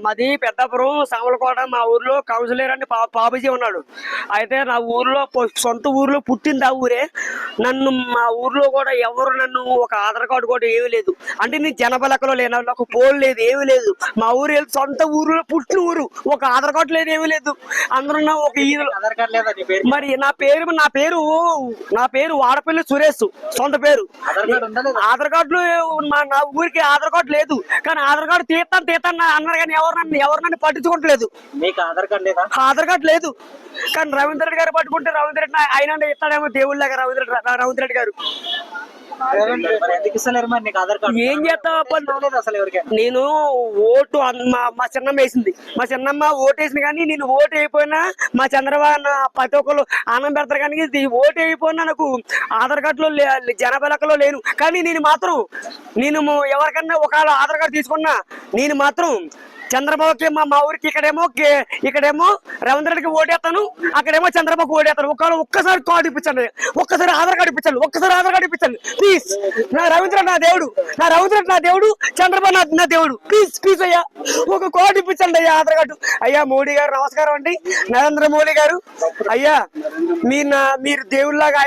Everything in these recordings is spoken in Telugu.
మాది పెద్దాపురం సామలకోట. మా ఊర్లో కౌన్సిలర్ అని బాబుజీ ఉన్నాడు. అయితే నా ఊర్లో సొంత ఊర్లో పుట్టింది ఆ ఊరే. నన్ను మా ఊర్లో కూడా ఎవరు నన్ను ఒక ఆధార్ కార్డు కూడా ఏమీ లేదు. అంటే నేను జనాభా లెక్కలో లేను, నాకు పోల్ లేదు, ఏమీ లేదు. మా ఊరు సొంత ఊర్లో పుట్టిన ఊరు, ఒక ఆధార్ కార్డు లేదు, ఏమీ లేదు. అందరూ ఒక మరి నా పేరు వాడపల్లి సురేష్, సొంత పేరు. ఆధార్ కార్డులు నా ఊరికి ఆధార్ కార్డు లేదు, కానీ ఆధార్ కార్డు తీస్తాను అన్నారు. కానీ ఎవరు నన్ను పట్టించుకోవట్లేదు. మీకు ఆధార్ కార్డు లేదా? ఆధార్ కార్డు లేదు, కానీ రవీంద్ర రెడ్డి గారు పట్టుకుంటే రవీంద్ర రెడ్డి ఆయన ఇస్తాడేమో దేవుళ్ళగా. రవీంద్ర రెడ్డి గారు ఏం చేస్తావు? నేను ఓటు మా చిన్నమ్మ వేసింది. మా చిన్నమ్మ ఓటు వేసింది, కానీ నేను ఓటు అయిపోయినా మా చంద్రబాబు ప్రతి ఒక్కరు ఆనందం పెడతారు. కానీ ఓటు అయిపోయినా నాకు ఆధార్ కార్డులో జనాభా లెక్కలో లేను. కానీ నేను ఎవరికన్నా ఒకవేళ ఆధార్ కార్డు తీసుకున్నా నేను మాత్రం చంద్రబాబుకి మా ఊరికి ఇక్కడేమో రవీంద్ర రెడ్డికి ఓటేస్తాను, అక్కడేమో చంద్రబాబుకి ఓటేస్తాను. ఒక్కసారి కార్డు ఇప్పించండి, ఒక్కసారి ఆధార్ కార్డు ఇప్పించండి, ప్లీజ్. నా రవీంద్ర నా దేవుడు, చంద్రబాబు నా దేవుడు. ప్లీజ్ అయ్యా, ఒక కార్డు ఇప్పించండి అయ్యా, ఆధార్ కార్డు. అయ్యా మోడీ గారు నమస్కారం అండి, నరేంద్ర మోడీ గారు. అయ్యా మీరు దేవుళ్ళలాగా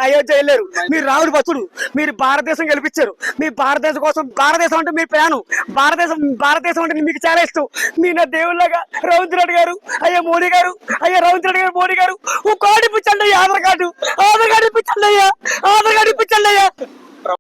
అయోధ్య వెళ్ళారు, మీరు రాముడు భక్తుడు, మీరు భారతదేశం గెలిపించారు. మీ భారతదేశం కోసం, భారతదేశం అంటే మీ ప్రాణం, భారతదేశం అంటే మీకు చాలా ఇష్టం. మీ నా దేవుళ్ళగా రవీంద్ర రెడ్డి గారు, అయ్యా మోడీ గారు, అయ్యా రవీంద్ర రెడ్డి గారు, మోడీ గారు, ఒక కార్డు ఇప్పించండి అయ్యా, ఆధార్ కార్డు ఇప్పించండి అయ్యా.